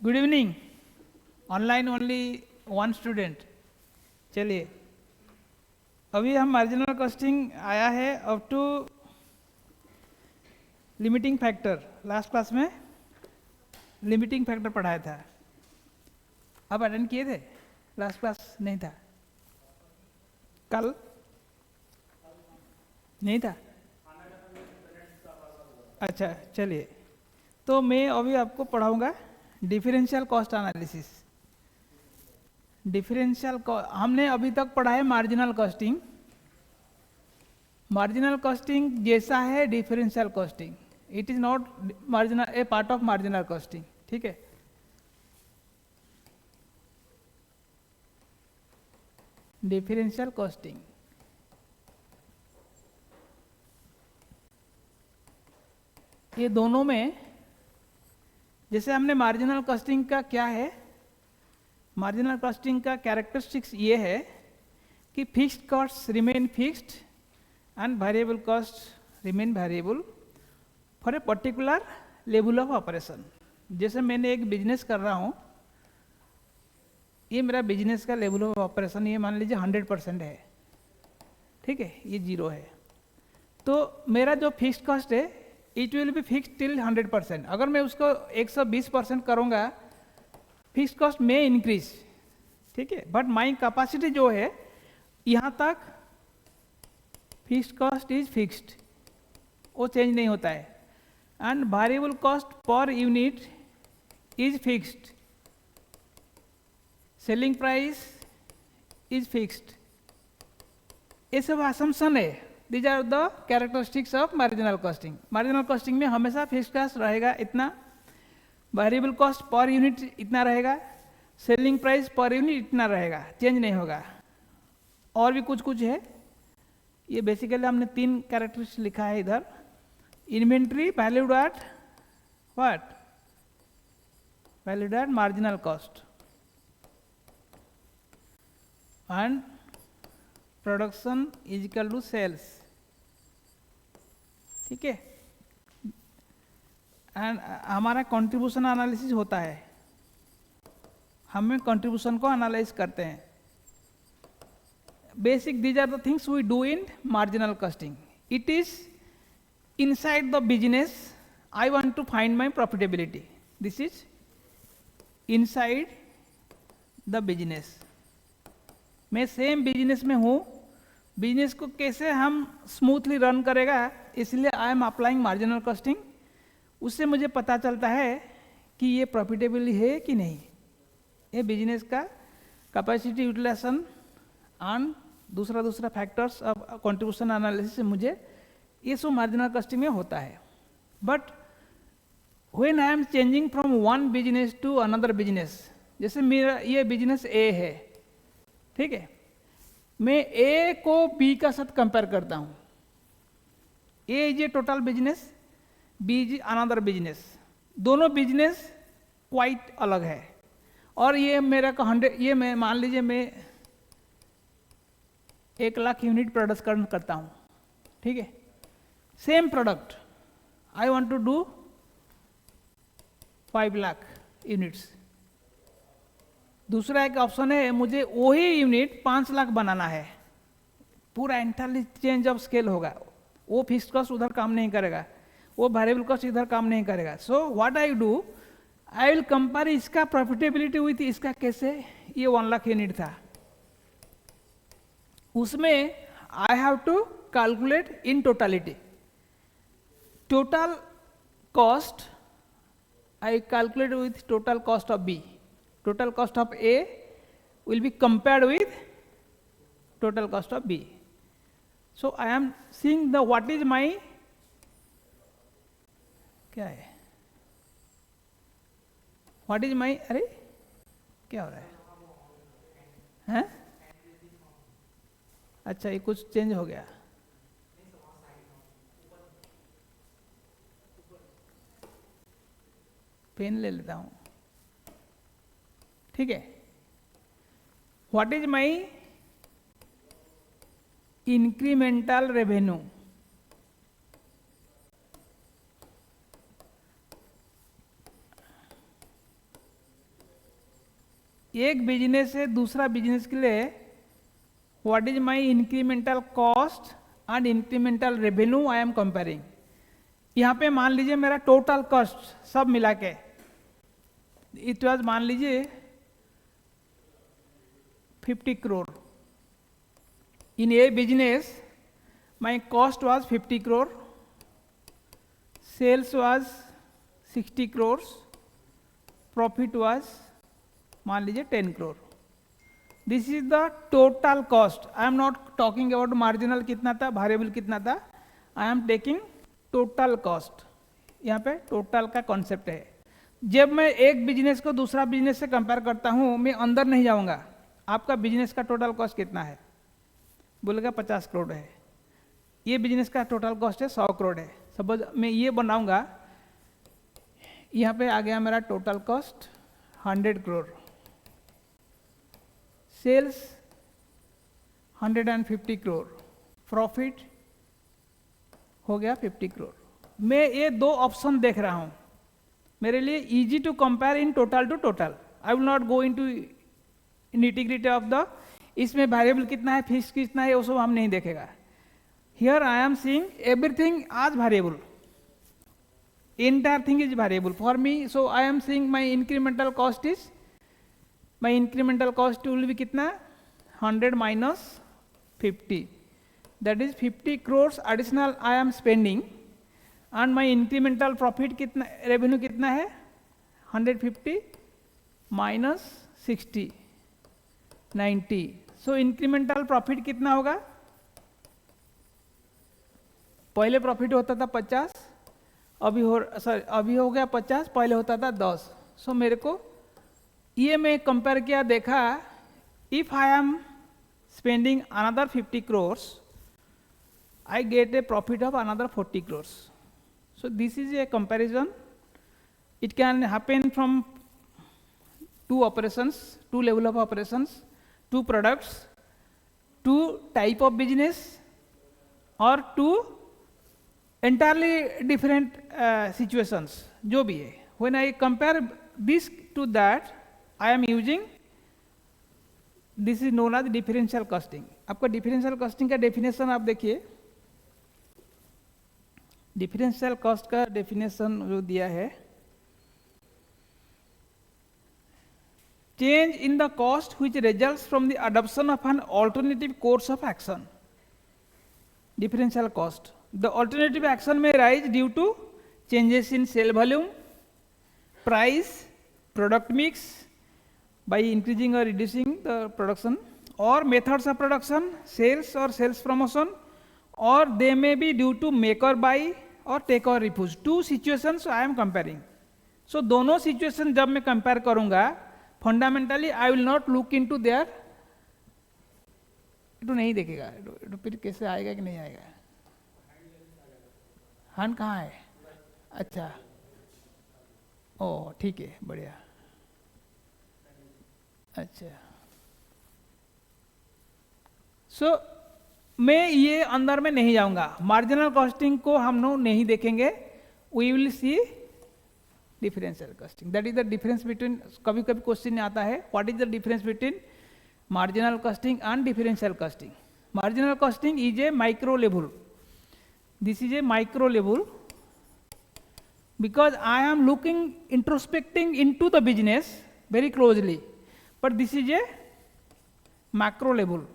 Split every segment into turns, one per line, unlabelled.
Good evening. Online only one student. चलिए, अभी हम मार्जिनल कॉस्टिंग आया है up to limiting factor. Last class में लिमिटिंग फैक्टर पढ़ाया था। आप अटेंड किए थे? लास्ट क्लास नहीं था? कल नहीं था? अच्छा, चलिए, तो मैं अभी आपको पढ़ाऊंगा डिफरेंशियल कॉस्ट एनालिसिस। हमने अभी तक पढ़ा है मार्जिनल कॉस्टिंग। मार्जिनल कॉस्टिंग जैसा है differential costing. It is not marginal A part of marginal costing. ठीक है, डिफरेंशियल कॉस्टिंग ये दोनों में, जैसे हमने मार्जिनल कॉस्टिंग का क्या है, मार्जिनल कॉस्टिंग का कैरेक्टरिस्टिक्स ये है कि fixed cost remain fixed and variable cost remain variable for a particular level of operation। जैसे मैंने एक बिजनेस कर रहा हूँ, ये मेरा बिजनेस का लेवल ऑफ ऑपरेशन ये मान लीजिए 100% है। ठीक है, ये 0 है, तो मेरा जो फिक्स्ड कॉस्ट है it will be fixed till 100%। अगर मैं उसको 120% करूँगा, फिक्स्ड कॉस्ट में इंक्रीज। ठीक है, बट माई कैपेसिटी जो है यहाँ तक फिक्स्ड कॉस्ट इज फिक्स्ड, वो चेंज नहीं होता है। And variable cost per unit is fixed, selling price is fixed. ये सब असम्पशन है। These are the characteristics of marginal costing. Marginal costing में हमेशा फिक्स्ड कॉस्ट रहेगा इतना, वेरिएबल कॉस्ट पर यूनिट इतना रहेगा, सेलिंग प्राइस पर यूनिट इतना रहेगा, चेंज नहीं होगा। और भी कुछ कुछ है, ये बेसिकली हमने 3 कैरेक्टरिस्टिक्स लिखा है इधर। Inventory valued at what? Valued at marginal cost. And production is equal to sales. ठीक है, एंड हमारा कंट्रीब्यूशन एनालिसिस होता है, हमें कंट्रीब्यूशन को एनालाइज करते हैं। Basic, these are the things we do in marginal costing. It is inside the business I want to find my profitability. This is inside the business. मैं same business में हूँ, business को कैसे हम smoothly run करेगा, इसलिए I am applying marginal costing. उससे मुझे पता चलता है कि ये प्रॉफिटेबल है कि नहीं। ये बिजनेस का कैपेसिटी यूटिलाइजेशन एंड दूसरा फैक्टर्स ऑफ कंट्रीब्यूशन एनालिसिस से मुझे ये सब मार्जिनल कॉस्टिंग में होता है। But when I am changing from one business to another business, जैसे मेरा ये बिजनेस ए है, ठीक है, मैं ए को बी का साथ कंपेयर करता हूँ। A is a total business, B is another business. दोनों बिजनेस क्वाइट अलग है। और ये मेरा 100, ये मैं मान लीजिए मैं 1 लाख यूनिट प्रोडक्शन करता हूँ। ठीक है, same product I want to do 5 lakh units. दूसरा एक ऑप्शन है, मुझे वही यूनिट 5 लाख बनाना है। पूरा एंटायरली चेंज ऑफ स्केल होगा। वो फिक्स्ड कॉस्ट उधर काम नहीं करेगा, वो वेरिएबल कॉस्ट इधर काम नहीं करेगा। So what I do, I will compare इसका प्रॉफिटेबिलिटी विथ इसका। कैसे? ये 1 लाख यूनिट था, उसमें I have to calculate in totality. Total cost I calculate with total cost of B. Total cost of A will be compared with total cost of B. So I am seeing the what is my, क्या है, what is माई, अरे क्या हो रहा है? हैं? अच्छा, ये कुछ चेंज हो गया। पेन ले लेता हूं। ठीक है, what is my incremental revenue. एक बिजनेस से दूसरा बिजनेस के लिए what is my incremental cost and incremental revenue I am comparing. यहाँ पे मान लीजिए मेरा टोटल कॉस्ट सब मिला के इट वाज, मान लीजिए 50 crore। In a business my cost was 50 crore, sales was 60 crores, profit was मान लीजिए 10 crore। This is the total cost. I am not talking about marginal कितना था, वेरिएबल कितना था, I am taking total cost. यहाँ पे total का concept है। जब मैं एक बिजनेस को दूसरा बिजनेस से कंपेयर करता हूँ, मैं अंदर नहीं जाऊँगा, आपका बिजनेस का टोटल कॉस्ट कितना है, बोलेगा 50 crore है। ये बिजनेस का टोटल कॉस्ट है 100 crore है। सपोज मैं ये बनाऊंगा, यहाँ पे आ गया मेरा total cost 100 crore, sales 150 crore, profit हो गया 50 crore। मैं ये दो ऑप्शन देख रहा हूँ, मेरे लिए easy to compare in total to total. I will not go into nitty gritty of the इसमें वेरिएबल कितना है, फिक्स कितना है, वो सब हम नहीं देखेगा। Here I am seeing everything as variable, entire thing is variable for me, so I am seeing my incremental cost is, my incremental cost will be कितना, 100 minus 50, that is 50 crores additional I am spending, and my incremental profit कितना, revenue कितना है 150 minus 60 90, so incremental profit कितना होगा, पहले profit होता था 50, अभी हो गया 50, पहले होता था 10। सो मेरे को ये मैं कंपेयर किया, देखा if I am spending another 50 crores I get a profit of another 40 crores। So this is a comparison. It can happen from two operations, two level of operations, two products, two type of business, और two entirely different situations, जो भी है। when I compare this to that, I am using, this is known as differential costing। आपका differential costing का definition आप देखिए, differential cost का definition जो दिया है, change in the cost which results from the adoption of an alternative course of action। differential cost, the alternative action may arise due to changes in sale volume, price, product mix by increasing or reducing the production, or methods of production, sales or sales promotion, or they may be due to make or buy or take or refuse। two situations I am comparing। so दोनों situation जब मैं compare करूंगा, fundamentally I will not look into their, तो नहीं देखेगा, तो फिर कैसे आएगा कि नहीं आएगा, हन कहाँ है, अच्छा, ओ ठीक है, बढ़िया, अच्छा। सो मैं ये अंदर में नहीं जाऊंगा, मार्जिनल कॉस्टिंग को हम लोग नहीं देखेंगे, we will see differential costing. That is the difference between, कभी कभी क्वेश्चन आता है what is the difference between marginal costing and differential costing. Marginal costing is a micro level, this is a micro level, because I am looking, introspecting into the business very closely, but this is a macro level।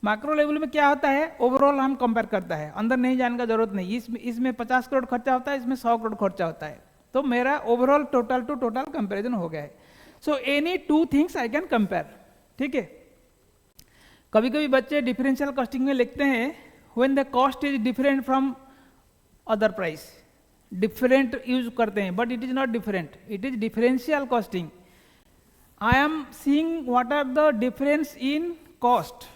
macro level में क्या होता है, overall हम compare करता है, अंदर नहीं जाने का जरूरत नहीं। इसमें 50 करोड़ खर्चा होता है, इसमें 100 करोड़ खर्चा होता है, तो मेरा overall total to total comparison हो गया है। So any two things I can compare, ठीक है। कभी कभी बच्चे डिफरेंशियल कॉस्टिंग में लिखते हैं when the cost is different from other price, different use करते हैं, but it is not different, it is differential costing। I am seeing what are the difference in cost,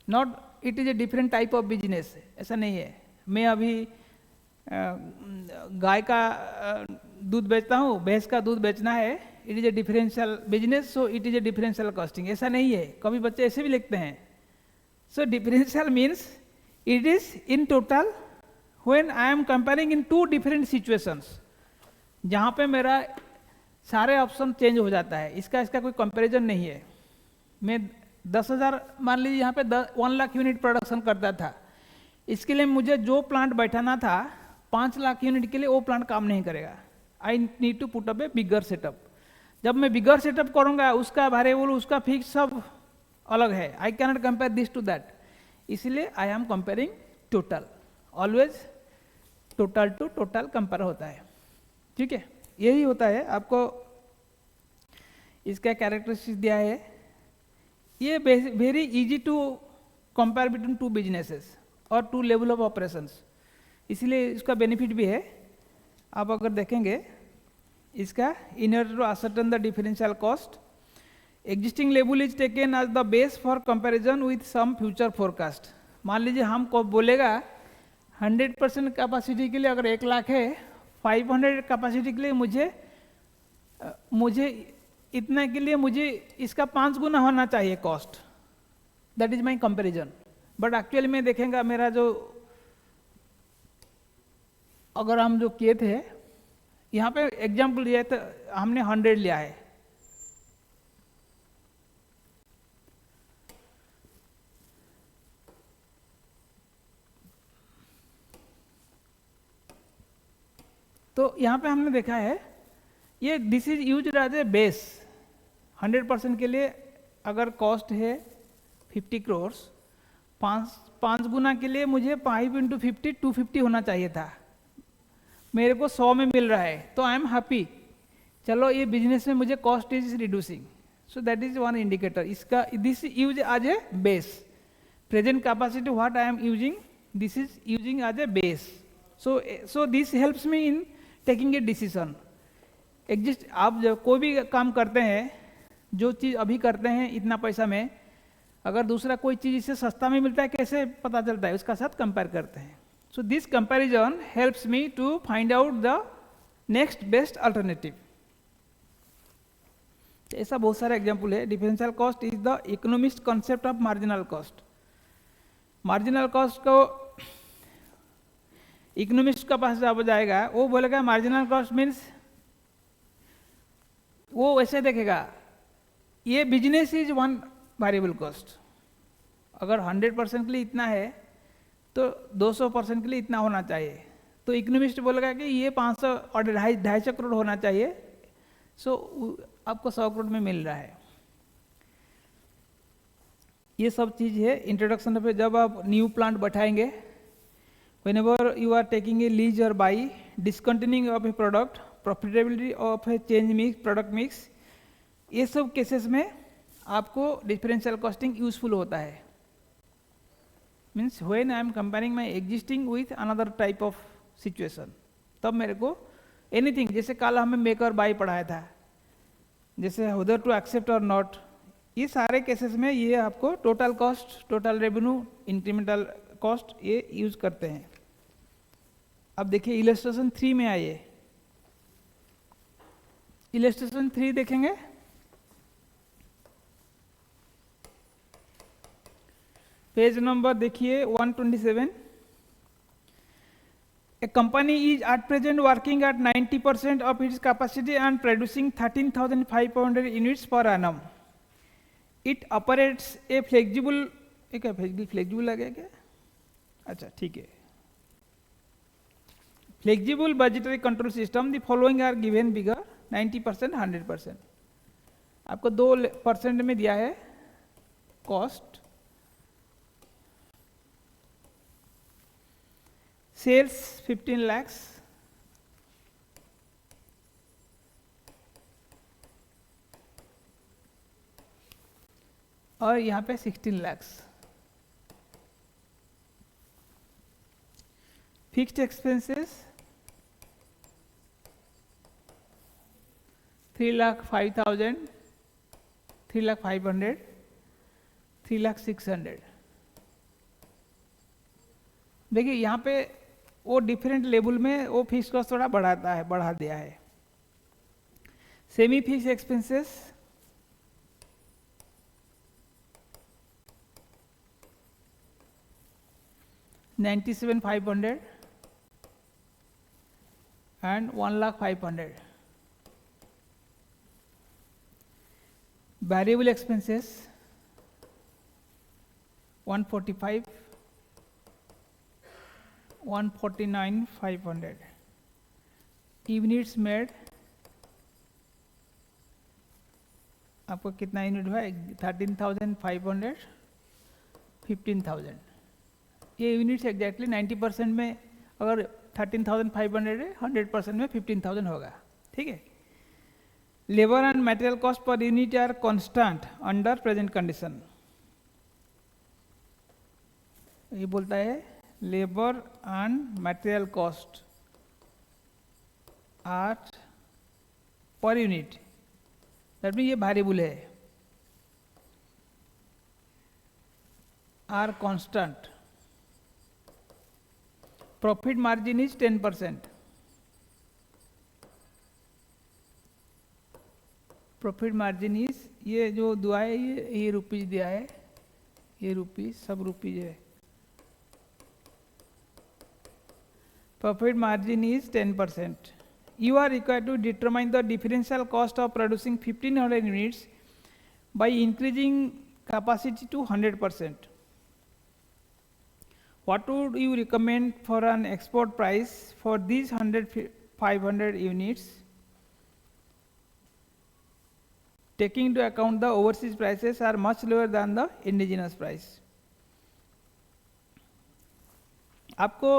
not it is a different type of business। ऐसा नहीं है, मैं अभी गाय का दूध बेचता हूँ, भैंस का दूध बेचना है, it is a differential business, so it is a differential costing. ऐसा नहीं है, कभी बच्चे ऐसे भी लिखते हैं। So differential means it is in total when I am comparing in two different situations, जहाँ पे मेरा सारे ऑप्शन चेंज हो जाता है, इसका कोई कंपैरिजन नहीं है। मैं 10,000 मान लीजिए यहाँ पे 1 लाख यूनिट प्रोडक्शन करता था, इसके लिए मुझे जो प्लांट बैठाना था 5 लाख यूनिट के लिए, वो प्लांट काम नहीं करेगा। I need to put up a bigger setup. जब मैं बिगर सेटअप करूँगा उसका वेरिएबल, उसका फिक्स सब अलग है। I can not compare this to that, इसलिए I am comparing total. Always total to total compare होता है, ठीक है। यही होता है, आपको इसका कैरेक्टरिस्टिक्स दिया है। ये very easy to compare between two businesses और टू लेवल ऑफ ऑपरेशंस, इसलिए इसका बेनिफिट भी है। आप अगर देखेंगे इसका, in order to ascertain the differential cost, existing level is taken as the base for comparison with some future forecast. मान लीजिए हमको बोलेगा 100% कैपेसिटी के लिए अगर 1 लाख है, 500 कैपेसिटी के लिए मुझे इतना के लिए मुझे इसका 5 गुना होना चाहिए cost, that is my comparison. But actually में देखेंगे मेरा जो, अगर हम जो किए थे यहाँ पे एग्जाम्पल लिया तो हमने 100 लिया है, तो यहाँ पे हमने देखा है ये this is use as a base. 100% के लिए अगर कॉस्ट है 50 करोड़, 5 गुना के लिए मुझे 5 × 50 250 होना चाहिए था, मेरे को 100 में मिल रहा है, तो आई एम हैप्पी। चलो ये बिजनेस में मुझे cost is reducing, so that is one indicator. इसका this use as a base. Present capacity what I am using, this is using as a base. So this helps me in taking a decision. आप जब कोई भी काम करते हैं, जो चीज़ अभी करते हैं इतना पैसा में, अगर दूसरा कोई चीज़ इससे सस्ता में मिलता है, कैसे पता चलता है, उसका साथ कंपेयर करते हैं। So this comparison helps me to find out the next best alternative. ऐसा बहुत सारे एग्जाम्पल है। Differential cost is the economist concept of marginal cost. Marginal cost को इकोनॉमिस्ट का पास जब जाएगा, वो बोलेगा मार्जिनल कॉस्ट मीन्स, वो वैसे देखेगा ये business is one variable cost. अगर 100% के लिए इतना है तो 200% के लिए इतना होना चाहिए। तो इकोनॉमिस्ट बोलेगा कि ये 500 और 250 करोड़ होना चाहिए, सो आपको 100 करोड़ में मिल रहा है। ये सब चीज़ है इंट्रोडक्शन पे। जब आप न्यू प्लांट बैठाएंगे, whenever you are taking a lease or buy, discontinuing of a product, profitability of a change mix, product mix, ये सब केसेस में आपको डिफरेंशियल कॉस्टिंग यूजफुल होता है। Means when I am comparing my existing with another type of situation, तब मेरे को anything, जैसे कल हमें मेक और बाई पढ़ाया था, जैसे whether to accept or not, ये सारे केसेस में ये आपको total cost, total revenue, incremental cost ये यूज करते हैं। अब देखिए इलस्ट्रेशन 3 में आइए। इलस्ट्रेशन 3 देखेंगे, पेज नंबर देखिए 127। A company is at present working at 90% of its capacity and producing 13,500 units per annum. It operates a flexible, flexible आ गया क्या? अच्छा ठीक है। Flexible budgetary control system, the following are given bigger 90%, 100%। आपको 2% में दिया है कॉस्ट। सेल्स 15 lakhs, और यहाँ पे 16 lakhs। Fixed expenses 3,05,000, 3,05,000, 3,06,000। देखिए यहाँ पे वो डिफरेंट लेवल में वो फिक्स कॉस्ट थोड़ा बढ़ा दिया है। Semi fix expenses 97,500 and 1,05,000। Variable expenses 145, 149,500, units made आपको कितना यूनिट हुआ? 13,500, 15,000। ये यूनिट्स एग्जैक्टली 90% में, अगर 13,500 है 100% में 15,000 होगा। ठीक है। Labour and material cost per unit are constant under present condition. ये बोलता है labour and material cost are per unit, that mean ये वेरिएबल है, are constant. Profit margin is 10%। Profit margin is, ये जो दुआ है ये रुपीज दिया है, ये रुपीज सब रुपीज है। Profit margin is 10%. You are required to determine the differential cost of producing 1500 units by increasing capacity to 100%. What would you recommend for an export price for these 500 units, taking into account the overseas prices are much lower than the indigenous price? आपको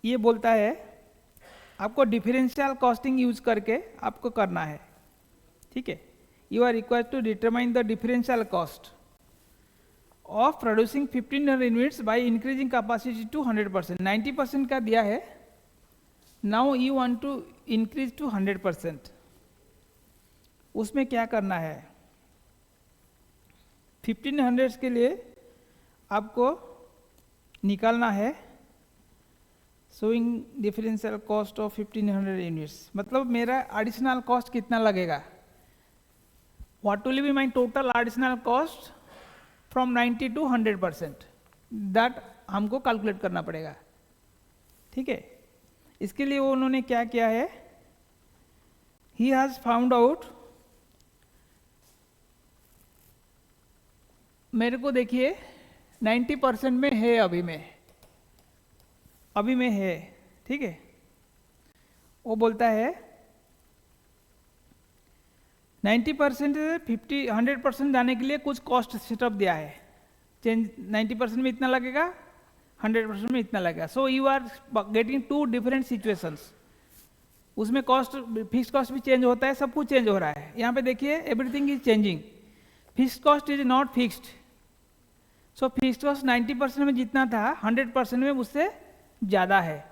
ये बोलता है आपको differential costing use करके आपको करना है। ठीक है। You are required to determine the differential cost of producing 1500 units by increasing capacity to 100%। 90% का दिया है, now you want to increase to 100%। उसमें क्या करना है? 1500 के लिए आपको निकालना है showing differential cost of 1500 units. मतलब मेरा एडिशनल कॉस्ट कितना लगेगा? What will be my total additional cost from 90 to 100%, that हमको कैलकुलेट करना पड़ेगा। ठीक है। इसके लिए वो उन्होंने क्या किया है, ही हैज फाउंड आउट, मेरे को देखिए 90% में है, अभी में है। ठीक है। वो बोलता है 90% से 100% जाने के लिए कुछ कॉस्ट सेटअप दिया है। चेंज 90% में इतना लगेगा, 100% में इतना लगेगा। So you are getting two different situations. उसमें कॉस्ट, फिक्स कॉस्ट भी चेंज होता है, सब कुछ चेंज हो रहा है। यहाँ पे देखिए everything is changing. Fix cost is not fixed. So fix cost 90% में जितना था 100% में उससे ज़्यादा है।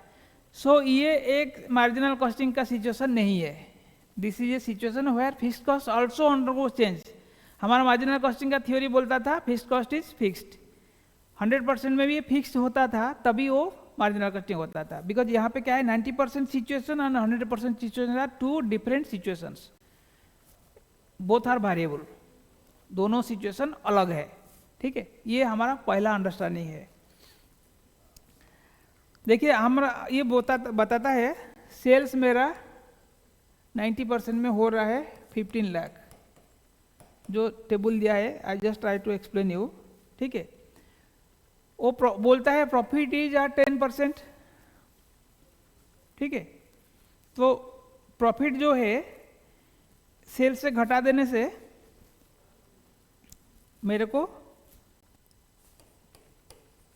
सो ये एक मार्जिनल कॉस्टिंग का सिचुएशन नहीं है। This is a situation where fixed cost also undergoes change. हमारा मार्जिनल कॉस्टिंग का थ्योरी बोलता था फिक्स्ड कॉस्ट इज फिक्स्ड, 100% में भी ये फिक्स्ड होता था, तभी वो मार्जिनल कॉस्टिंग होता था। बिकॉज यहाँ पे क्या है, 90% सिचुएशन और 100% situation are two different situations, both are variable, दोनों सिचुएशन अलग है। ठीक है। ये हमारा पहला अंडरस्टैंडिंग है। देखिए हमारा ये बताता है सेल्स मेरा 90% में हो रहा है 15 लाख, जो टेबल दिया है। I just try to explain you. ठीक है। वो बोलता है प्रॉफिट इज 10%। ठीक है। तो प्रॉफिट जो है सेल्स से घटा देने से मेरे को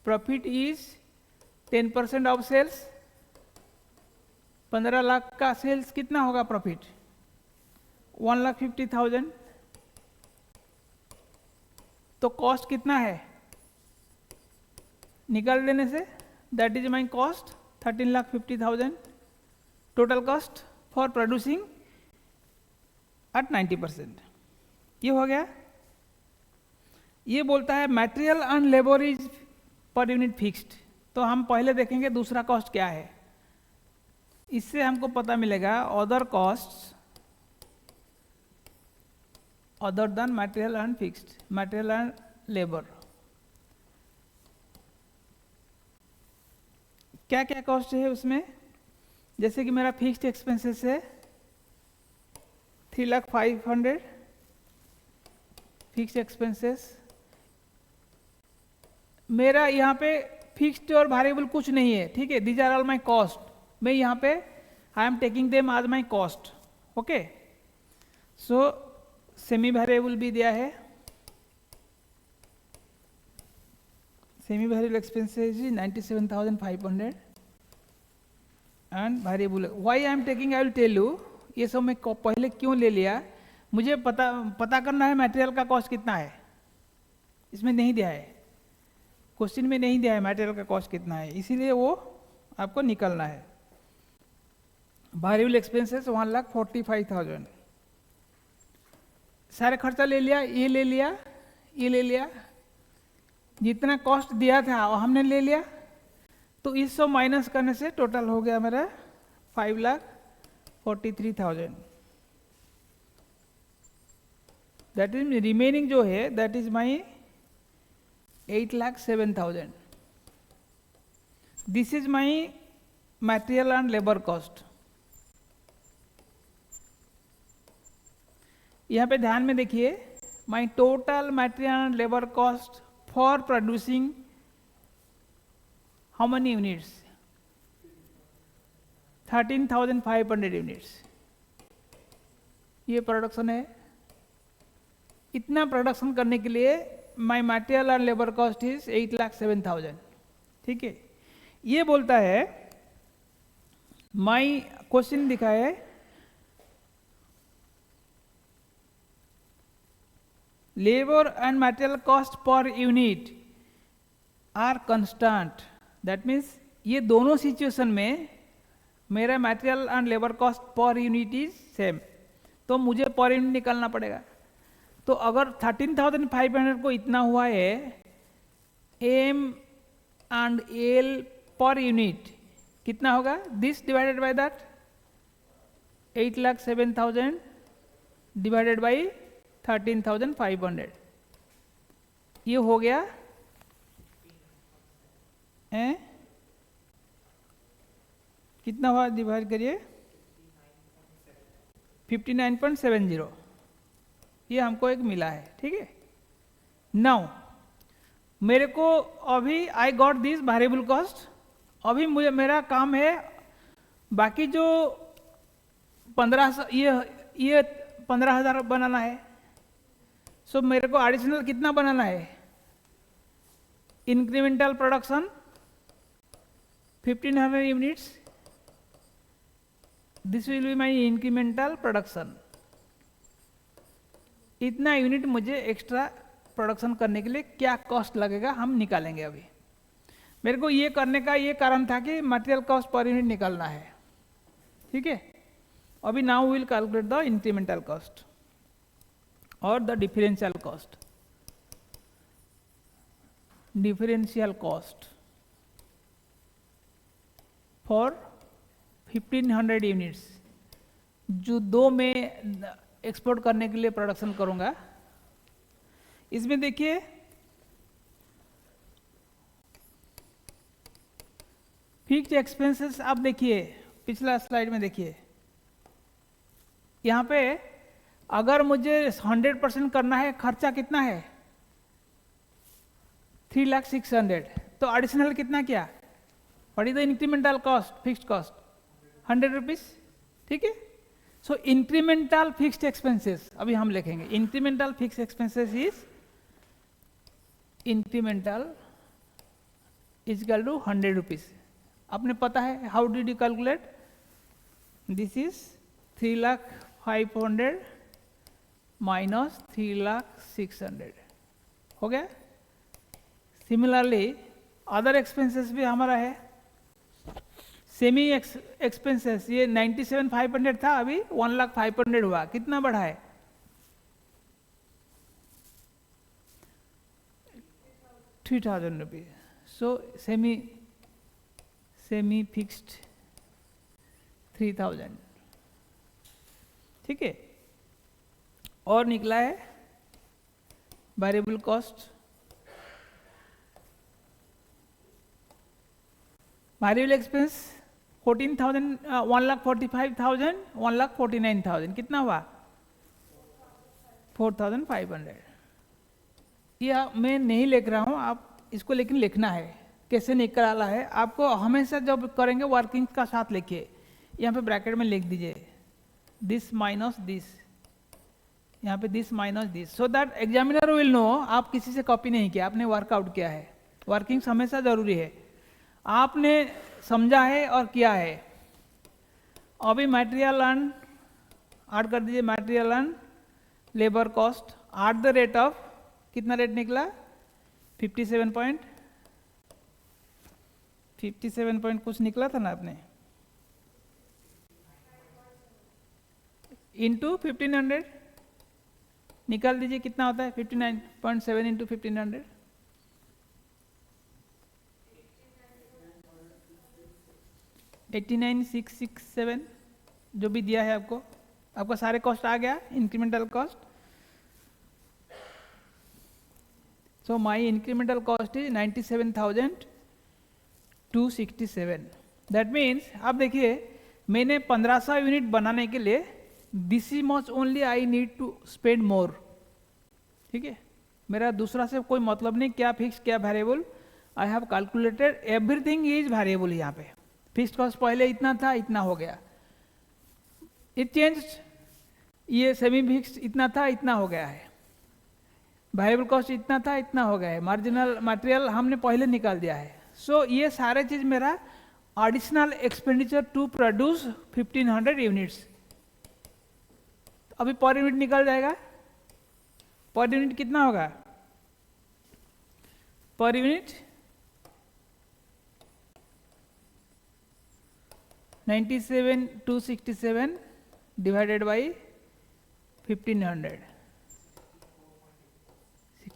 profit is 10% of sales. 15 lakh का सेल्स कितना होगा प्रॉफिट? 1,50,000। तो कॉस्ट कितना है निकाल देने से, that is my cost 13,50,000 total cost for producing at 90%। ये हो गया। ये बोलता है material and labour is per unit fixed. तो हम पहले देखेंगे दूसरा कॉस्ट क्या है। इससे हमको पता मिलेगा other cost other than material and fixed, material and labour. क्या क्या कॉस्ट है उसमें? जैसे कि मेरा फिक्स्ड एक्सपेंसेस है 3,05,000, फिक्स्ड एक्सपेंसेस, मेरा यहाँ पे फिक्स्ड और वेरिएबल कुछ नहीं है, ठीक है, these are all my cost, मैं यहाँ पे I am taking them as my cost, okay. So semi variable भी दिया है, semi variable expenses 97,500 and variable, why I am taking, I will tell you, ये सब मैं पहले क्यों ले लिया, मुझे पता करना है मटेरियल का कॉस्ट कितना है, इसमें नहीं दिया है, क्वेश्चन में नहीं दिया है मटेरियल का कॉस्ट कितना है, इसीलिए वो आपको निकलना है। वेरिएबल एक्सपेंसेस 1,45,000, सारे खर्चा ले लिया, ये ले लिया, ये ले लिया, जितना कॉस्ट दिया था वो हमने ले लिया, तो इस सब माइनस करने से टोटल हो गया मेरा 5,43,000। दैट इज रिमेनिंग जो है that is my 8,07,000। This is my material and labour cost. यहाँ पे ध्यान में देखिए, my total material and labour cost for producing how many units, 13,500 units, ये प्रोडक्शन है। इतना प्रोडक्शन करने के लिए my material and labour cost is 8,07,000, ठीक है। ये बोलता है माई क्वेश्चन दिखा है labour and material cost per unit are constant, that means ये दोनों सिचुएशन में मेरा material and labour cost per unit is same, तो मुझे पर यूनिट निकालना पड़ेगा। तो अगर 13,500 को इतना हुआ है M and L per unit, कितना होगा, this divided by that 8,07,000 divided by 13,500, ये हो गया कितना हुआ, डिवाइड करिए 59.70, ये हमको एक मिला है, ठीक है। नाउ मेरे को अभी I got this variable cost, अभी मुझे मेरा काम है बाकी जो 15 ये 15,000 बनाना है। सो मेरे को एडिशनल कितना बनाना है, incremental production 1,500 units, this will be my incremental production. इतना यूनिट मुझे एक्स्ट्रा प्रोडक्शन करने के लिए क्या कॉस्ट लगेगा हम निकालेंगे। अभी मेरे को ये करने का ये कारण था कि मटेरियल कॉस्ट पर यूनिट निकालना है, ठीक है। अभी now will calculate the incremental cost और the differential cost. Differential cost for 1,500 units, जो 2 में एक्सपोर्ट करने के लिए प्रोडक्शन करूंगा। इसमें देखिए फिक्स्ड एक्सपेंसेस, आप देखिए पिछला स्लाइड में देखिए, यहाँ पे अगर मुझे 100% करना है, खर्चा कितना है 3,06,000, तो एडिशनल कितना किया, what is the incremental cost, fixed cost 100 rupees, ठीक है। सो इंक्रीमेंटल फिक्स्ड एक्सपेंसेस अभी हम लिखेंगे, incremental fixed expenses is incremental is equal to 100 rupees. आपने पता है how did you calculate, this is 3,05,000 minus 3,06,000 हो गया। सिमिलरली अदर एक्सपेंसेस भी हमारा है, सेमी एक्सपेंसेस, ये 97,500 था, अभी 1,05,000 हुआ, कितना बढ़ा है, ₹3,000। सो सेमी फिक्स्ड 3,000, ठीक है। और निकला है वेरिएबल कॉस्ट, वेरिएबल एक्सपेंस 14,000, 1,45,000, 1,49,000, कितना हुआ 4,500। या मैं नहीं लिख रहा हूँ, आप इसको लेकिन लिखना है, कैसे निकाला है आपको। हमेशा जब करेंगे वर्किंग का साथ लिखिए, यहाँ पे ब्रैकेट में लिख दीजिए दिस माइनस दिस, यहाँ पे this minus this, so that examiner will know आप किसी से कॉपी नहीं किया, आपने वर्कआउट किया है। वर्किंग हमेशा जरूरी है, आपने समझा है और किया है। अभी मटेरियल अर्न ऐड कर दीजिए, material earn labour cost at the rate of, कितना रेट निकला 57 पॉइंट कुछ निकला था ना आपने, इंटू 1500 निकाल दीजिए कितना होता है 59.7 इंटू 1500, 89,667 जो भी दिया है आपको, आपका सारे कॉस्ट आ गया, incremental cost. So my incremental cost is 97,267। That means आप देखिए मैंने 1500 यूनिट बनाने के लिए this is much only I need to spend more, ठीक है। मेरा दूसरा से कोई मतलब नहीं, क्या फिक्स क्या variable, I have calculated everything is variable. यहाँ पे फिक्स्ड कॉस्ट पहले इतना था, इतना हो गया, इट चेंज, ये सेमी फिक्स्ड इतना था, इतना हो गया है, वेरिएबल कॉस्ट इतना था, इतना हो गया है, मार्जिनल मटेरियल हमने पहले निकाल दिया है। सो ये सारे चीज मेरा additional expenditure to produce 1500 units. अभी पर यूनिट निकल जाएगा, पर यूनिट कितना होगा, पर यूनिट 97,267 डिवाइडेड बाई 1500,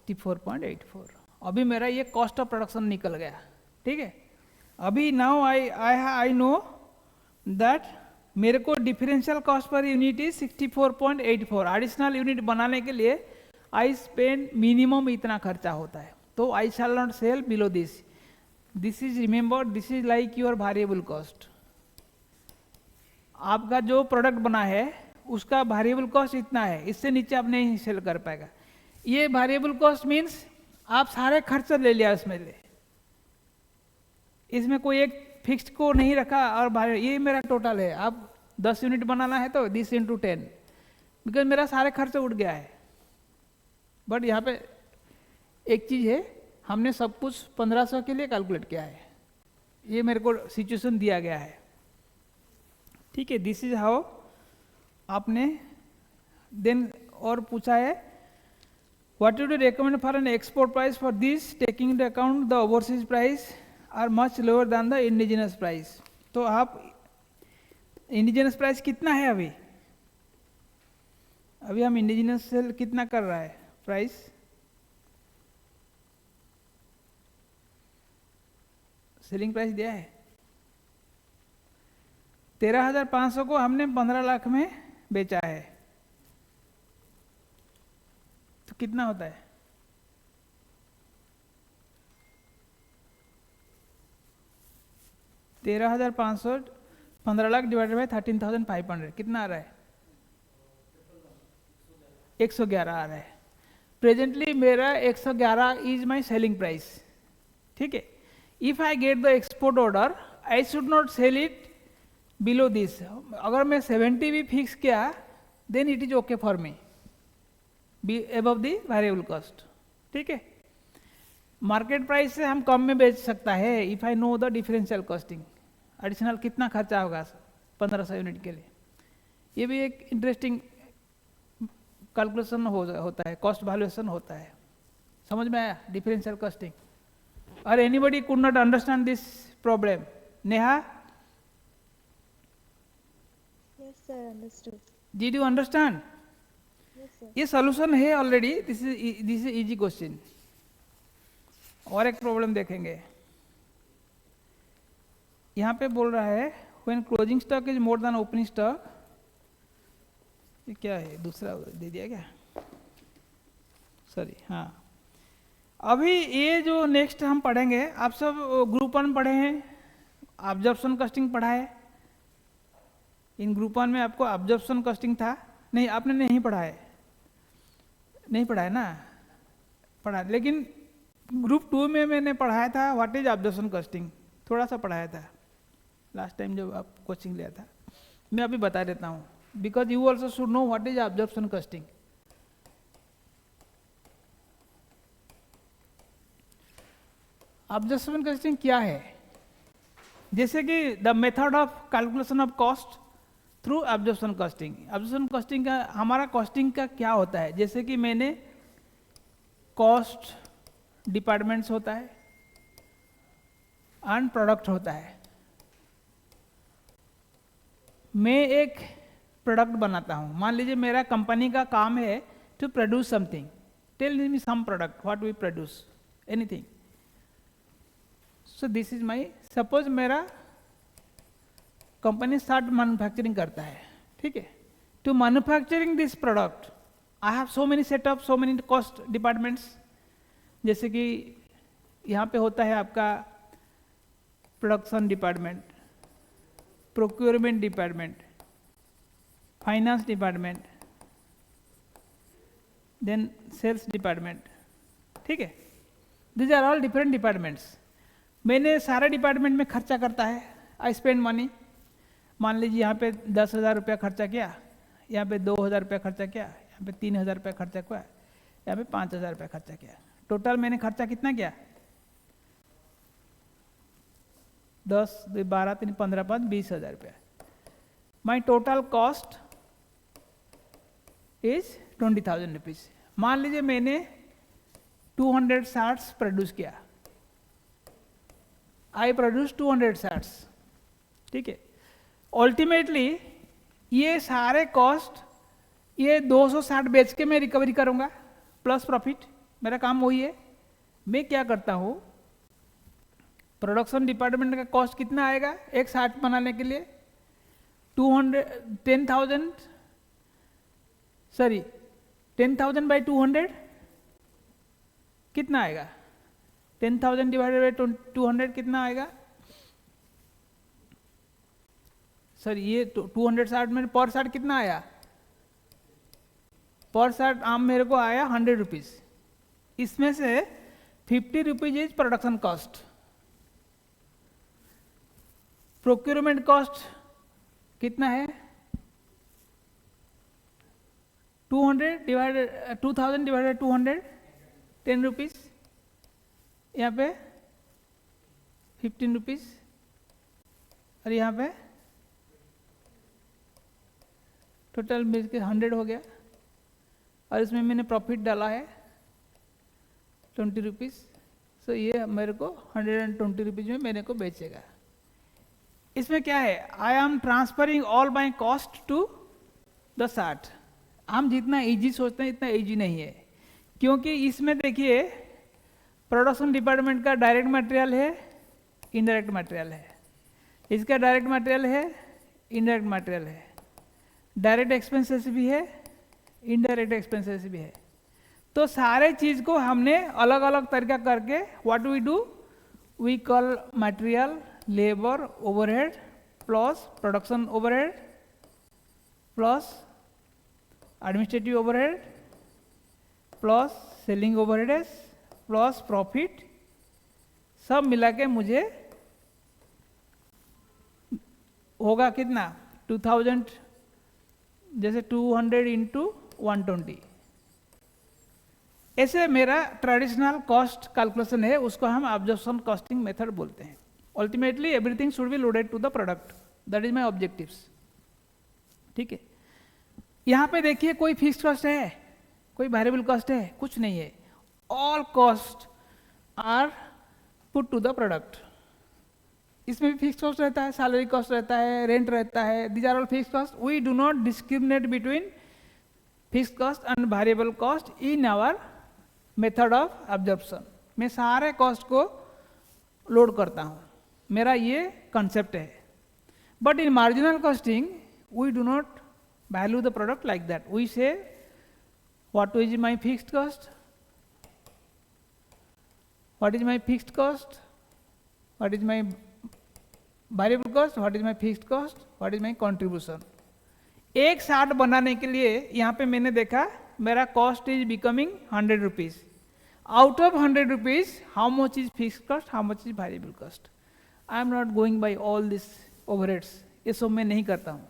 64.84। अभी मेरा ये कॉस्ट ऑफ प्रोडक्शन निकल गया, ठीक है। अभी नाउ आई नो दैट मेरे को differential cost per unit is 64.84। Additional unit बनाने के लिए आई स्पेंड मिनिमम इतना खर्चा होता है, तो I shall not sell below this. This is remember, this is like your variable cost. आपका जो प्रोडक्ट बना है उसका वेरिएबल कॉस्ट इतना है, इससे नीचे आप नहीं सेल कर पाएगा। ये वेरिएबल कॉस्ट मीन्स आप सारे खर्च ले लिया इसमें कोई एक फिक्स्ड को नहीं रखा, और ये मेरा टोटल है। आप 10 यूनिट बनाना है तो 10 × 10, बिकॉज मेरा सारे खर्च उठ गया है। बट यहाँ पे एक चीज है, हमने सब कुछ 1500 के लिए कैलकुलेट किया है, ये मेरे को सिचुएशन दिया गया है, ठीक है। दिस इज हाउ आपने देन और पूछा है what would you recommend for an export price for this taking the account the overseas price are much lower than the indigenous price. तो आप इंडिजिनस प्राइस कितना है अभी हम इंडिजिनस सेल कितना कर रहा है प्राइस, सेलिंग प्राइस दिया है 13,500 को हमने 15 लाख में बेचा है, तो कितना होता है 13,500 15 लाख डिवाइडेड बाई 13,500 कितना आ रहा है 111 आ रहा है। प्रेजेंटली मेरा 111 इज माई सेलिंग प्राइस, ठीक है। If I get the export order I should not sell it below this. अगर मैं 70 भी फिक्स किया then it is okay for me, be above the variable cost, ठीक है। मार्केट प्राइस से हम कम में बेच सकता है if I know the differential costing, additional कितना खर्चा होगा 1500 यूनिट के लिए। ये भी एक इंटरेस्टिंग कैलकुलेशन होता है, कॉस्ट वैल्यूएशन होता है। समझ में आया डिफरेंशियल कॉस्टिंग? और anybody could not understand this problem? Neha?
Yes, sir, understood.
Did you understand?
Yes, sir.
ये सॉल्यूशन है already, this is easy question. और एक प्रॉब्लम देखेंगे, यहाँ पे बोल रहा है when closing stock is more than opening stock. ये क्या है, दूसरा दे दिया क्या, सॉरी। हाँ, अभी ये जो नेक्स्ट हम पढ़ेंगे, आप सब ग्रुप 1 पढ़े हैं, ऑब्जर्प्शन कॉस्टिंग पढ़ा है। इन ग्रुप 1 में आपको ऑब्जर्प्शन कॉस्टिंग था नहीं? आपने नहीं पढ़ा है, नहीं पढ़ा है ना? पढ़ा, लेकिन ग्रुप 2 में मैंने पढ़ाया था व्हाट इज ऑब्जर्वेशन कॉस्टिंग, थोड़ा सा पढ़ाया था लास्ट टाइम जब आप कोचिंग लिया था। मैं अभी बता देता हूँ, because you also should know what is observation costing. Observation costing क्या है? जैसे कि the method of calculation of cost through observation costing. Observation costing का हमारा कॉस्टिंग का क्या होता है? जैसे कि मैंने कॉस्ट डिपार्टमेंट्स होता है एंड प्रोडक्ट होता है। मैं एक प्रोडक्ट बनाता हूँ, मान लीजिए मेरा कंपनी का काम है to produce something, tell me some product what we produce, anything. So this is my, suppose मेरा कंपनी स्टार्ट मैन्युफैक्चरिंग करता है, ठीक है। To manufacturing this product I have so many setup, so many cost departments. जैसे कि यहाँ पे होता है आपका production department, procurement department, finance department, then sales department, ठीक है। These are all different departments. मैंने सारे डिपार्टमेंट में खर्चा करता है, आई स्पेंड मनी। मान लीजिए यहाँ पे 10,000 रुपया खर्चा किया, यहाँ पे 2,000 रुपया खर्चा किया, यहाँ पे 3,000 रुपया खर्चा किया, यहाँ पे 5,000 रुपया खर्चा किया। टोटल मैंने खर्चा कितना किया? 10, 12, 3, 15, 5, 20,000 रुपया। माई टोटल कॉस्ट इज 20,000 रुपीज। मान लीजिए मैंने 200 शार्ट्स प्रोड्यूस किया, आई प्रोड्यूस 200 शार्ट्स, ठीक है। अल्टीमेटली ये सारे कॉस्ट, ये 260 बेच के मैं रिकवरी करूंगा प्लस प्रॉफिट, मेरा काम वही है। मैं क्या करता हूँ, प्रोडक्शन डिपार्टमेंट का कॉस्ट कितना आएगा एक शार्ट बनाने के लिए? 10,000 बाई 200 कितना आएगा? 10,000 डिवाइडेड बाई 200 कितना आएगा? सर ये 200 शार्ट में पर शार्ट कितना आया? पर शार्ट आम मेरे को आया 100 रुपीज। इसमें से 50 rupees is production cost. Procurement cost कितना है? 2000 डिवाइडेड 200 10 रुपीज, यहाँ पे 15 रुपीज, और यहाँ पे टोटल मिल के 100 हो गया। और इसमें मैंने प्रॉफिट डाला है 20 रुपीज। सो ये मेरे को 120 रुपीज में मेरे को बेचेगा। इसमें क्या है? I am transferring all my cost to the short. हम जितना इजी सोचते हैं इतना इजी नहीं है, क्योंकि इसमें देखिए प्रोडक्शन डिपार्टमेंट का डायरेक्ट मटेरियल है, इनडायरेक्ट मटेरियल है, इसका डायरेक्ट मटेरियल है, इनडायरेक्ट मटेरियल है, डायरेक्ट एक्सपेंसेस भी है, इनडायरेक्ट एक्सपेंसेस भी है। तो सारे चीज को हमने अलग अलग तरीका करके what we do, we call material, labour, overhead plus production overhead plus administrative overhead plus selling overheads plus profit, सब मिला के मुझे होगा कितना? 2000, जैसे 200 इंटू 120। ऐसे मेरा ट्रेडिशनल कॉस्ट कैलकुलेशन है, उसको हम ऑब्जर्वेशन कॉस्टिंग मेथड बोलते हैं। Ultimately everything should be loaded to the product, that is my objectives, ठीक है। यहाँ पे देखिए कोई फिक्स कॉस्ट है, कोई वेरिएबल कॉस्ट है, कुछ नहीं है। All cost are put to the product. इसमें भी फिक्स कॉस्ट रहता है, सैलरी कॉस्ट रहता है, रेंट रहता है, these are all fix cost. We do not discriminate between fix cost and variable cost in our method of observation. मैं सारे कॉस्ट को लोड करता हूँ, मेरा ये कंसेप्ट है। But in marginal costing we do not value the product like that. We say what is my fixed cost, what is my fixed cost, what is my variable cost, what is my fixed cost, what is my contribution. एक short बनाने के लिए यहाँ पे मैंने देखा मेरा cost is becoming 100 rupees, out of 100 rupees, how much is fixed cost, how much is variable cost. I am not going by all this overheads, ये सब मैं नहीं करता हूँ,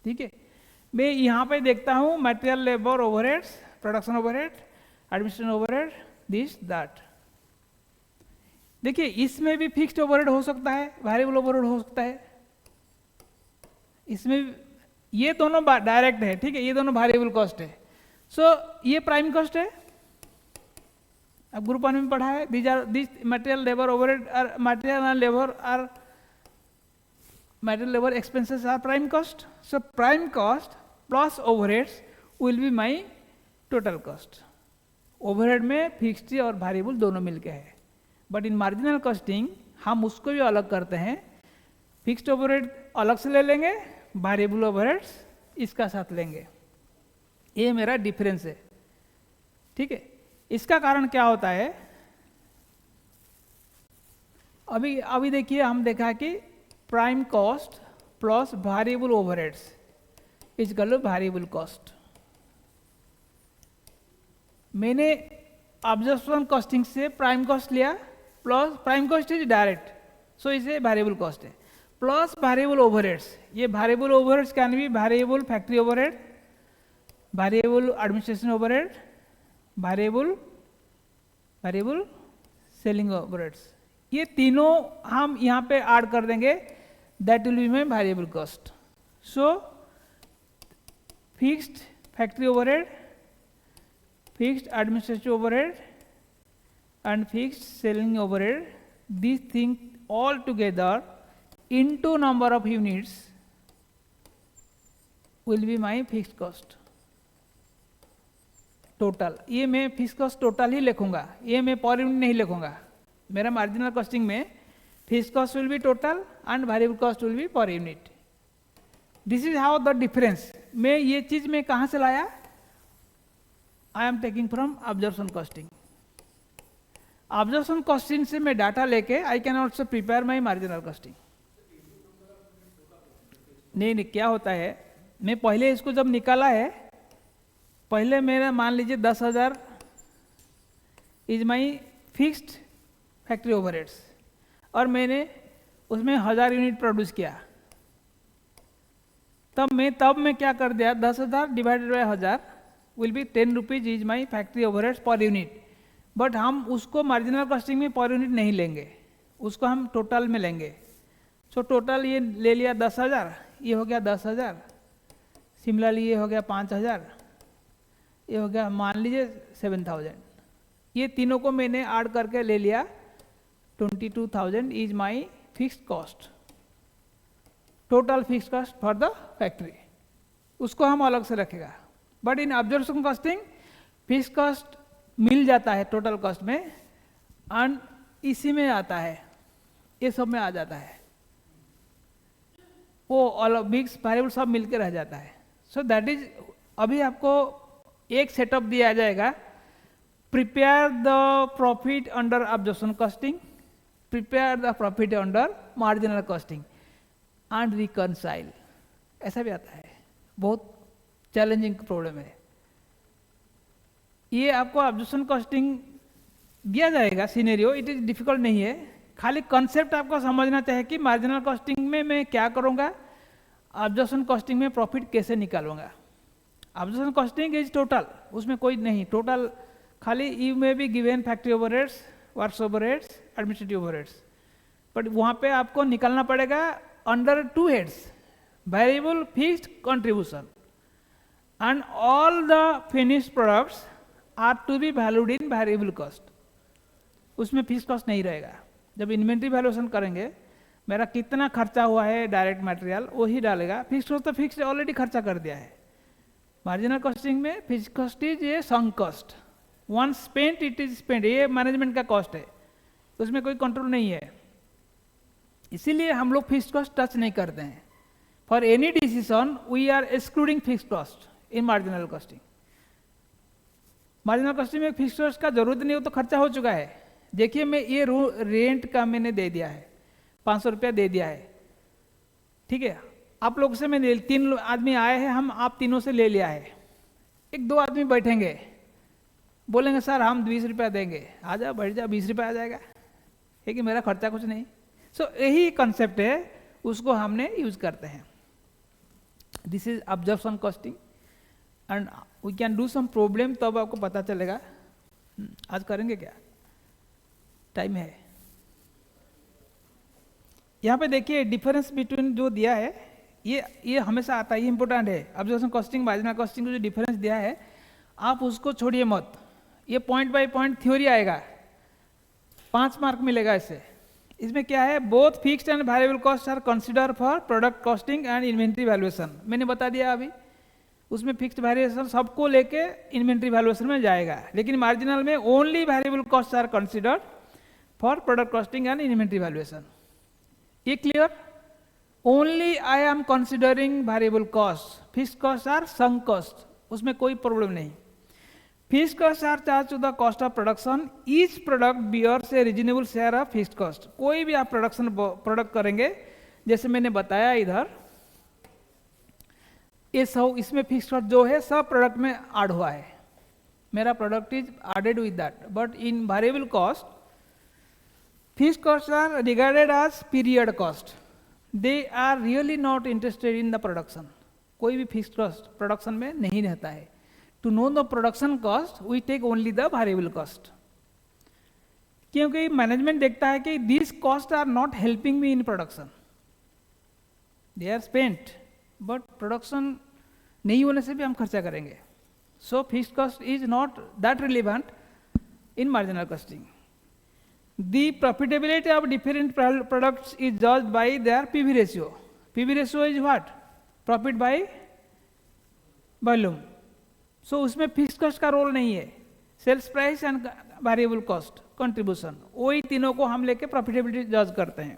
ठीक है. मैं यहाँ पे देखता हूँ material labour overheads, production overhead, administration overhead, this that. देखिए इसमें भी फिक्स्ड ओवरहेड हो सकता है, वेरिएबल ओवरहेड हो सकता है. इसमें ये दोनों डायरेक्ट है, ठीक है, ये दोनों वेरिएबल कॉस्ट है. सो ये प्राइम कॉस्ट है, अब ग्रुप 1 में पढ़ा है. दिस मटेरियल लेबर ओवरहेड और material labour expenses are prime cost. So prime cost plus overheads will be my total cost. Overhead में फिक्स्ड और वेरिएबल दोनों मिलके है. बट इन मार्जिनल कॉस्टिंग हम उसको भी अलग करते हैं. फिक्स्ड ओवरहेड अलग से ले लेंगे, वेरिएबल ओवरहेड्स इसका साथ लेंगे. ये मेरा डिफरेंस है, ठीक है. इसका कारण क्या होता है, अभी देखिए हम देखा कि prime cost plus variable overheads is equal to variable cost. मैंने ऑब्जर्वेशन कॉस्टिंग से प्राइम कॉस्ट लिया, plus prime cost is direct, so इसे वेरिएबल कॉस्ट है, प्लस वेरिएबल ओवरहेड्स. ये variable overheads can be variable factory overhead, variable administration overhead, variable selling overheads. ये तीनों हम यहाँ पे ऐड कर देंगे, that will be my variable cost. So fixed factory overhead, fixed administrative overhead and fixed selling overhead, these things all together into number of units will be my fixed cost total. ये मैं fixed cost total ही लिखूंगा, ये मैं per unit नहीं लिखूंगा. मेरा marginal costing में fixed cost will B total and variable cost will B per unit. This is how the difference. मैं ये चीज में कहाँ से लाया, आई am taking from observation costing. Observation costing से मैं डाटा लेके I can also prepare my marginal costing. नहीं, क्या होता है, मैं पहले इसको जब निकाला है, पहले मेरा मान लीजिए 10,000 is my fixed factory overheads, और मैंने उसमें 1000 यूनिट प्रोड्यूस किया. तब मैं क्या कर दिया, 10,000 divided by 1000 will be 10 rupees is my factory overheads per unit. But हम उसको मार्जिनल कॉस्टिंग में पर यूनिट नहीं लेंगे, उसको हम टोटल में लेंगे. सो टोटल ये ले लिया 10,000, ये हो गया 10,000, सिमिलरली ये हो गया 5,000, ये हो गया मान लीजिए 7,000. ये तीनों को मैंने ऐड करके ले लिया, 22,000 is my fixed cost, total fixed cost for the factory. उसको हम अलग से रखेगा. But in absorption costing fixed cost मिल जाता है टोटल कॉस्ट में, एंड इसी में आता है, ये सब में आ जाता है, वो अलग मिक्स वेरिएबल सब मिलकर रह जाता है. सो दैट इज, अभी आपको एक सेटअप दिया जाएगा, prepare the profit under observation costing, prepare the profit under marginal costing and reconcile. ऐसा भी आता है, बहुत चैलेंजिंग प्रॉब्लम है. ये आपको ऑब्जर्वेशन कॉस्टिंग दिया जाएगा सिनेरियो, इट इज डिफिकल्ट नहीं है. खाली कॉन्सेप्ट आपको समझना चाहिए कि मार्जिनल कॉस्टिंग में मैं क्या करूँगा, ऑब्जर्वेशन कॉस्टिंग में प्रॉफिट कैसे निकालूंगा. ऑब्जर्वेशन कॉस्टिंग इज टोटल, उसमें कोई नहीं, टोटल खाली यू में भी given factory overheads, works overheads, administrative overheads. But वहाँ पे आपको निकालना पड़ेगा under 2 heads, variable fixed contribution, and all the finished products are to be valued in variable cost. उसमें फिक्स्ड कॉस्ट नहीं रहेगा. जब इन्वेंट्री वैल्यूएशन करेंगे, मेरा कितना खर्चा हुआ है डायरेक्ट मटेरियल वही डालेगा. फिक्स्ड कॉस्ट तो फिक्स्ड ऑलरेडी खर्चा कर दिया है. मार्जिनल कॉस्टिंग में fixed cost is a sunk cost, once spent it is spent. ये मैनेजमेंट का कॉस्ट है, उसमें कोई कंट्रोल नहीं है. इसीलिए हम लोग फिक्स्ड कॉस्ट टच नहीं करते हैं. For any decision we are excluding fixed cost in marginal costing. Marginal costing में फिक्स्ड कॉस्ट का जरूरत नहीं हो तो खर्चा हो चुका है. देखिए मैं ये रेंट का मैंने दे दिया है, 500 रुपया दे दिया है, ठीक है. आप लोग से मैंने 3 आदमी आए हैं, हम आप तीनों से ले लिया है. 1-2 आदमी बैठेंगे, बोलेंगे सर हम 20 रुपया देंगे, आ जा बैठ जा, 20 रुपया आ जाएगा, है कि मेरा खर्चा कुछ नहीं। सो यही कंसेप्ट है, उसको हमने यूज करते हैं। This is observation costing and we can do some problem, तब आपको पता चलेगा। आज करेंगे क्या, टाइम है। यहाँ पे देखिए डिफरेंस बिटवीन जो दिया है, ये हमेशा आता है, ये इंपॉर्टेंट है। ऑब्जर्वेशन कॉस्टिंग मार्जिनल कॉस्टिंग को जो डिफरेंस दिया है, आप उसको छोड़िए मत, ये पॉइंट बाय पॉइंट थ्योरी आएगा, 5 मार्क मिलेगा इससे। इसमें क्या है, both fixed and variable cost are consider for product costing and inventory valuation. मैंने बता दिया अभी, उसमें फिक्स्ड वेरिएशन सबको लेके इन्वेंट्री वैल्यूएशन में जाएगा, लेकिन मार्जिनल में only variable cost are considered for product costing and inventory valuation. ये clear? Only I am considering variable cost, fixed cost are sunk cost, उसमें कोई प्रॉब्लम नहीं। Fixed cost are charge to the cost of production, each product bears a reasonable share of fixed cost. कोई भी आप product करेंगे, जैसे मैंने बताया इधर, ये सब इसमें फिक्स्ड कॉस्ट जो है सब प्रोडक्ट में ऐड हुआ है, मेरा product is added with that. But in variable cost, fixed cost are regarded as period cost, they are really not interested in the production. कोई भी फिक्स्ड कॉस्ट प्रोडक्शन में नहीं रहता है। To know the production cost we take only the variable cost, क्योंकि management देखता है कि this cost are not helping me in production, they are spent, but production नहीं होने से भी हम खर्चा करेंगे। सो fixed cost is not that relevant in marginal costing. The profitability of different products is judged by their PV ratio. PV ratio is what? Profit by volume. So उसमें fixed cost का role नहीं है, sales price and variable cost contribution, वही तीनों को हम लेके profitability जज करते हैं।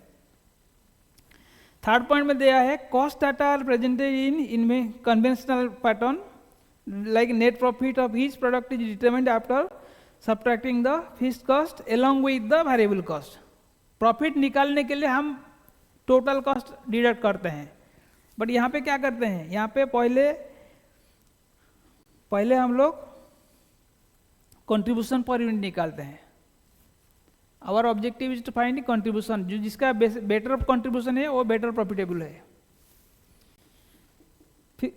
थर्ड पॉइंट में दिया है कॉस्ट दैट आर प्रेजेंटेड इनमें conventional pattern, like net profit of each product is determined after subtracting the fixed cost along with the variable cost. Profit निकालने के लिए हम टोटल कॉस्ट डिडक्ट करते हैं, बट यहाँ पे क्या करते हैं, यहाँ पे पहले हम लोग कंट्रीब्यूशन पर यूनिट निकालते हैं। Our objective is to find contribution, जो जिसका बेटर कंट्रीब्यूशन है वो बेटर प्रॉफिटेबल है।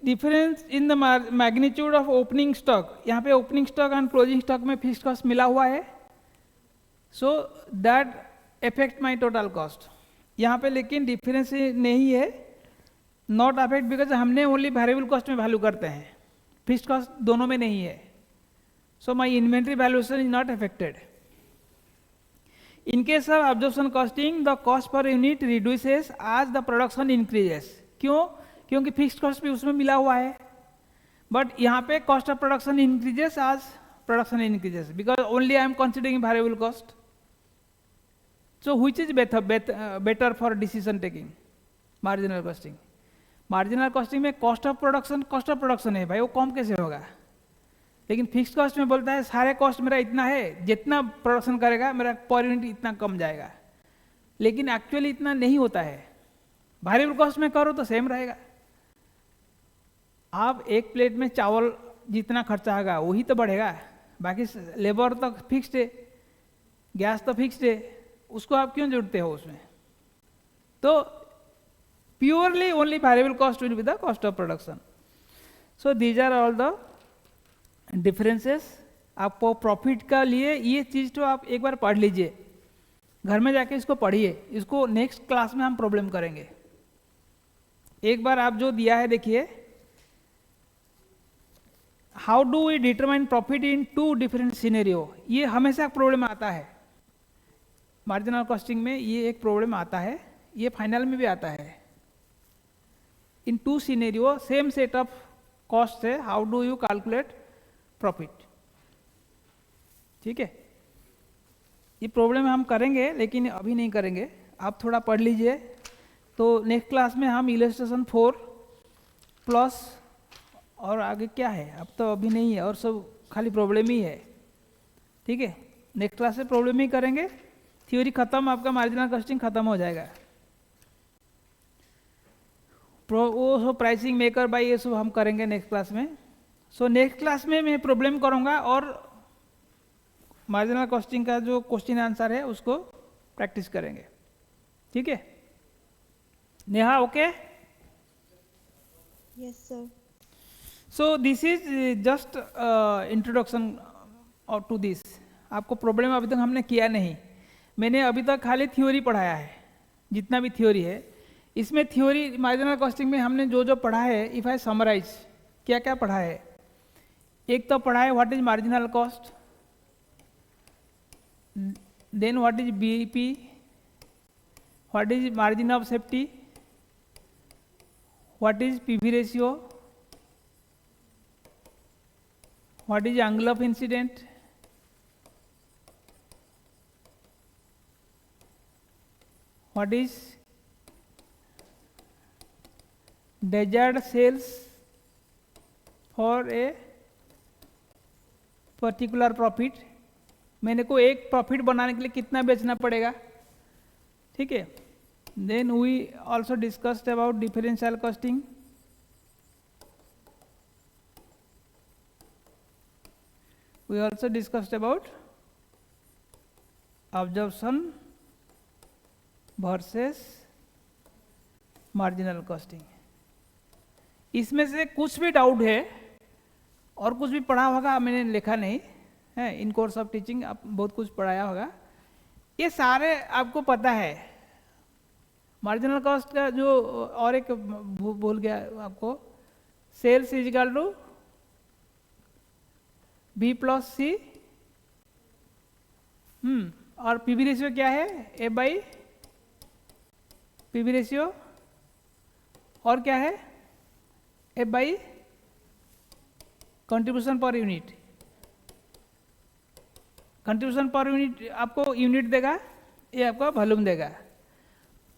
Difference in the magnitude of opening stock, यहाँ पे opening stock and closing stock में फिक्स्ड कॉस्ट मिला हुआ है, so that affect my total cost. यहाँ पे लेकिन डिफरेंस नहीं है, नॉट अफेक्ट बिकॉज हमने ओनली वेरिएबल कॉस्ट में वैल्यू करते हैं, फिक्स्ड कॉस्ट दोनों में नहीं है। So my inventory valuation is not affected. In case of observation costing the cost per unit reduces as the production increases. क्यों? क्योंकि फिक्स्ड कॉस्ट भी उसमें मिला हुआ है, बट यहाँ पे cost of production increases as production increases because only I am considering variable cost. So which is better for decision taking? Marginal costing. Marginal costing में कॉस्ट ऑफ प्रोडक्शन है भाई, वो कम कैसे होगा? लेकिन फिक्स्ड कॉस्ट में बोलता है सारे कॉस्ट मेरा इतना है, जितना प्रोडक्शन करेगा मेरा पर यूनिट इतना कम जाएगा, लेकिन एक्चुअली इतना नहीं होता है। वेरिएबल कॉस्ट में करो तो सेम रहेगा। आप एक प्लेट में चावल जितना खर्चा होगा वही तो बढ़ेगा, बाकी लेबर तो फिक्स्ड है, गैस तो फिक्स्ड है, उसको आप क्यों जोड़ते हो उसमें? तो purely only variable cost will be the cost of production. So these are all the differences. आपको प्रॉफिट का लिए ये चीज तो आप एक बार पढ़ लीजिए, घर में जाके इसको पढ़िए, इसको नेक्स्ट क्लास में हम प्रॉब्लम करेंगे। एक बार आप जो दिया है देखिए, how do we determine profit in 2 different scenario. ये हमेशा प्रॉब्लम आता है मार्जिनल कॉस्टिंग में, ये एक प्रॉब्लम आता है, ये फाइनल में भी आता है। In 2 scenario same set of cost है, how do you calculate profit? ठीक है, ये प्रॉब्लम हम करेंगे लेकिन अभी नहीं करेंगे, आप थोड़ा पढ़ लीजिए। तो नेक्स्ट क्लास में हम इलस्ट्रेशन 4 प्लस और आगे क्या है अब तो अभी नहीं है, और सब खाली प्रॉब्लम ही है। ठीक है, नेक्स्ट क्लास से प्रॉब्लम ही करेंगे, थ्योरी खत्म, आपका मार्जिनल कॉस्टिंग खत्म हो जाएगा। वो सब प्राइसिंग मेकर बाय ये सब हम करेंगे नेक्स्ट क्लास में। सो नेक्स्ट क्लास में मैं प्रॉब्लम करूँगा और मार्जिनल कॉस्टिंग का जो क्वेश्चन आंसर है उसको प्रैक्टिस करेंगे, ठीक है। Neha, okay?
Yes, sir.
So this is just introduction और टू दिस। आपको प्रॉब्लम अभी तक हमने किया नहीं, मैंने अभी तक खाली थ्योरी पढ़ाया है, जितना भी थ्योरी है। इसमें थ्योरी मार्जिनल कॉस्टिंग में हमने जो जो पढ़ा है, इफ आई समराइज, क्या क्या पढ़ा है। एक तो पढ़ा है what is marginal cost, then what is BEP, what is margin of safety, what is PV ratio, what is angle of incident, what is desired sales for a particular profit. मैंने को एक प्रॉफिट बनाने के लिए कितना बेचना पड़ेगा, ठीक है। Then we also discussed about differential costing, we also discussed about absorption versus marginal costing। इसमें से कुछ भी डाउट है और कुछ भी पढ़ा होगा, मैंने लिखा नहीं है, इन कोर्स ऑफ टीचिंग आप बहुत कुछ पढ़ाया होगा, ये सारे आपको पता है। मार्जिनल कॉस्ट का जो और एक भूल गया आपको, sales is equal to B plus C, और पीवी रेशियो क्या है, ए बाई पीवी रेशियो, और क्या है, A by contribution per unit. Contribution per unit आपको यूनिट देगा, ये आपका वॉल्यूम देगा।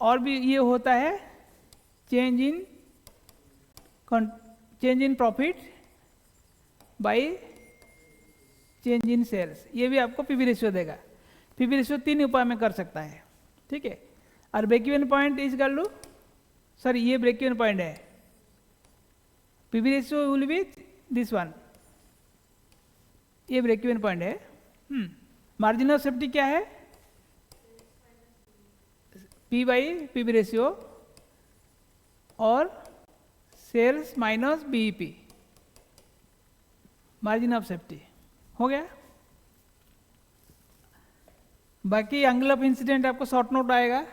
और भी ये होता है change in profit by change in sales, ये भी आपको पीवी रेशियो देगा। पीवी रेशियो 3 उपाय में कर सकता है, ठीक है। और ब्रेक इवन पॉइंट इज कर लो, सर ये ब्रेक इवन पॉइंट है, PV ratio will be this one, ये ब्रेक इवन पॉइंट है। मार्जिन ऑफ सेफ्टी क्या है, पी बाई पीवी रेशियो और sales minus BEP, margin of safety हो गया। बाकी एंगल ऑफ इंसिडेंट आपको शॉर्ट नोट आएगा,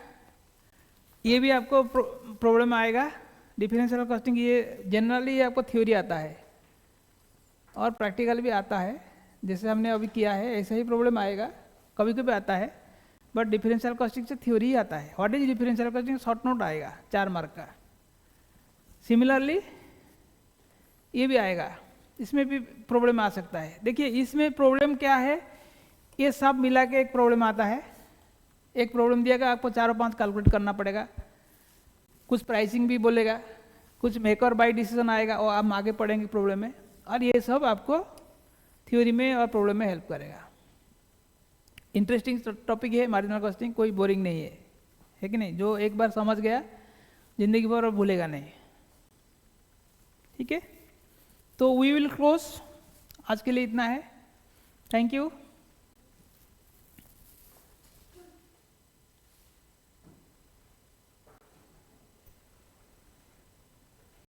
ये भी आपको प्रॉब्लम आएगा। डिफरेंशियल कॉस्टिंग ये जनरली आपको थ्योरी आता है और प्रैक्टिकल भी आता है, जैसे हमने अभी किया है ऐसा ही प्रॉब्लम आएगा, कभी कभी आता है, बट डिफरेंशियल कॉस्टिंग से थ्योरी ही आता है। What is differential costing, short note आएगा 4 मार्क का। सिमिलरली ये भी आएगा, इसमें भी प्रॉब्लम आ सकता है। देखिए इसमें प्रॉब्लम क्या है, ये सब मिला के एक प्रॉब्लम आता है। एक प्रॉब्लम दिया गया, आपको 4 और 5 कैलकुलेट करना पड़ेगा, कुछ प्राइसिंग भी बोलेगा, कुछ मेक और बाई डिसीजन आएगा और आप आगे पढ़ेंगे प्रॉब्लम में, और ये सब आपको थ्योरी में और प्रॉब्लम में हेल्प करेगा। इंटरेस्टिंग टॉपिक है मार्जिनल कॉस्टिंग, कोई बोरिंग नहीं है कि नहीं। जो एक बार समझ गया जिंदगी भर और भूलेगा नहीं, ठीक है। तो वी विल क्लोज, आज के लिए इतना है। Thank you.